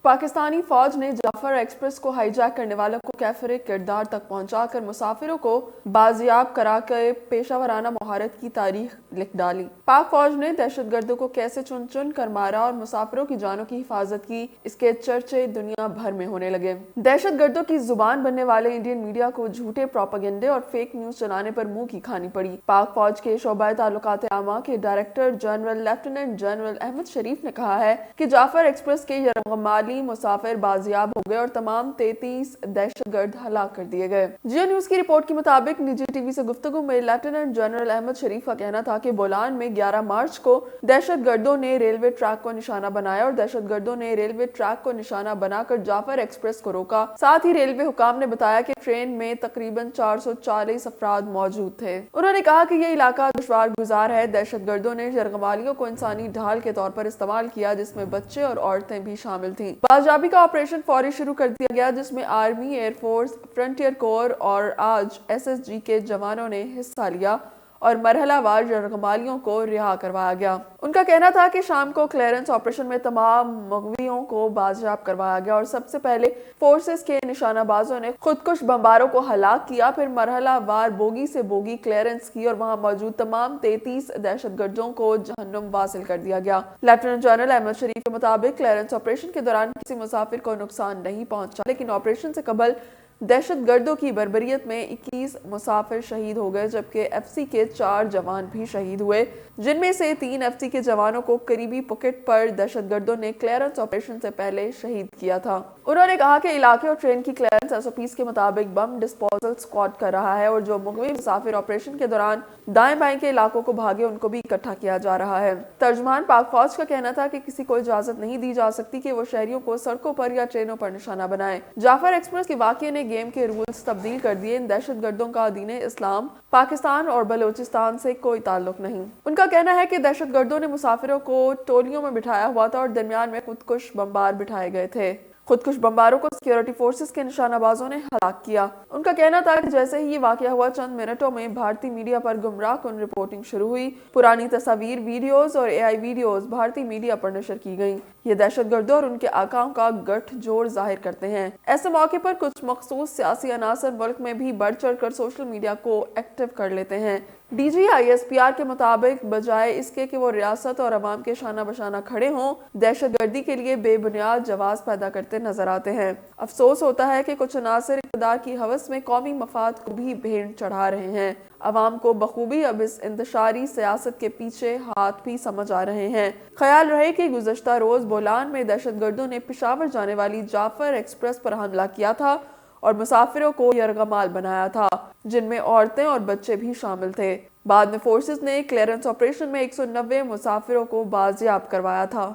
पाकिस्तानी फौज ने जाफर एक्सप्रेस को हाईजैक करने वालों को कैफरे किरदार तक पहुंचाकर मुसाफिरों को बाजियाब करा कर पेशावराना महारत की तारीख लिख डाली। पाक फौज ने दहशतगर्दों को कैसे चुन चुन कर मारा और मुसाफिरों की जानों की हिफाजत की, इसके चर्चे दुनिया भर में होने लगे। दहशतगर्दों की जुबान बनने वाले इंडियन मीडिया को झूठे प्रोपेगेंडे और फेक न्यूज चलाने पर मुंह की खानी पड़ी। पाक फौज के शोबाए ताल्लुकात आमा के director general lieutenant general Ahmad Sharif ने कहा है कि जाफर एक्सप्रेस के यरगमाली मुसाफिर बाजियाब हो गए और तमाम 33 दहशतगर्द हलाक कर दिए गए। जियो न्यूज की रिपोर्ट के मुताबिक निजी टीवी से गुफ्तगू में लेफ्टिनेंट जनरल अहमद शरीफ का कहना था कि बोलान में 11 मार्च को दहशतगर्दों ने रेलवे ट्रैक को निशाना बनाया और दहशतगर्दों ने रेलवे ट्रैक को निशाना बनाकर जाफर एक्सप्रेस को रोका। साथ ही रेलवे हुकाम ने बताया कि ट्रेन में तकरीबन 440 अफराद मौजूद थे। उन्होंने कहा कि ये इलाका दुश्वार गुजार है। दहशतगर्दों ने यरगमालियों को इंसानी ढाल के तौर पर इस्तेमाल किया, जिसमें बच्चे और औरतें भी शामिल थीं। बाजियाबी का ऑपरेशन फौरी शुरू कर दिया गया, जिसमें आर्मी, एयरफोर्स, फ्रंटियर कोर और आज एसएसजी के जवानों ने हिस्सा लिया और मरहलावार यरगमालियों को रिहा करवाया गया। उनका कहना था कि शाम को क्लियरेंस ऑपरेशन में तमाम मगवियों को बाजियाब करवाया गया और सबसे पहले फोर्सेस के निशानाबाजों ने खुदकुश बमबारों को हलाक किया, फिर मरहलावार बोगी से बोगी क्लियरेंस की और वहां मौजूद तमाम 33 दहशतगर्दों को जहन्नुम वासिल कर दिया गया। लेफ्टिनेंट जनरल अहमद शरीफ के मुताबिक क्लियरेंस ऑपरेशन के दौरान किसी मुसाफिर को नुकसान नहीं पहुंचा, लेकिन ऑपरेशन से कबल दहशतगर्दों की बर्बरियत में 21 मुसाफिर शहीद हो गए, जबकि एफसी के 4 जवान भी शहीद हुए, जिनमें से 3 एफसी के जवानों को करीबी पॉकेट पर दहशतगर्दों ने क्लियरेंस ऑपरेशन से पहले शहीद किया था। उन्होंने कहा कि इलाके और ट्रेन की क्लियरेंस एसओपीज के मुताबिक बम डिस्पोजल स्क्वाड कर रहा है और जो मुगवी मुसाफिर ऑपरेशन के दौरान दाएं बाएं के इलाकों को भागे उनको भी इकट्ठा किया जा रहा है। तर्जुमान पाक फौज का कहना था कि किसी को इजाजत नहीं दी जा सकती कि वो शहरियों को सड़कों पर या ट्रेनों पर निशाना बनाए। जाफर एक्सप्रेस के वाकये ने गेम के रूल्स तब्दील कर दिए। इन दहशतगर्दों का दीन इस्लाम, पाकिस्तान और बलोचिस्तान से कोई ताल्लुक नहीं। उनका कहना है कि दहशतगर्दों ने मुसाफिरों को टोलियों में बिठाया हुआ था और दरमियान में खुदकुश बमबार बिठाए गए थे। खुदकुश बमबारों को सिक्योरिटी फोर्सेस के निशानाबाजों ने हलाक किया। उनका कहना था कि जैसे ही ये वाकया हुआ, चंद मिनटों में भारतीय मीडिया पर गुमराह कुन रिपोर्टिंग शुरू हुई। पुरानी तस्वीर, वीडियोस और एआई वीडियोस भारतीय मीडिया पर नशर की गईं। ये दहशतगर्दों और उनके आकाओं का गठजोड़ जाहिर करते हैं। ऐसे मौके पर कुछ मखसूस सियासी अनासर मुल्क में भी बढ़ चढ़ कर सोशल मीडिया को एक्टिव कर लेते हैं। DGISPR के मुताबिक बजाय इसके कि वो रियासत और अवाम के शाना बशाना खड़े हों, दहशतगर्दी के लिए बेबुनियाद जवाब पैदा करते नजर आते हैं। अफसोस होता है कि कुछ अनासर इक़्तिदार की हवस में कौमी मफाद को भी भेड़ चढ़ा रहे हैं। अवाम को बखूबी अब इस इंतशारी सियासत के पीछे हाथ भी समझ आ रहे हैं। ख्याल रहे कि गुज़श्ता रोज बोलान में दहशतगर्दों ने पेशावर जाने वाली जाफर एक्सप्रेस पर हमला किया था और मुसाफिरों को यरगमाल बनाया था, जिनमें औरतें और बच्चे भी शामिल थे। बाद में फोर्सेस ने क्लियरेंस ऑपरेशन में 190 मुसाफिरों को बाजियाब करवाया था।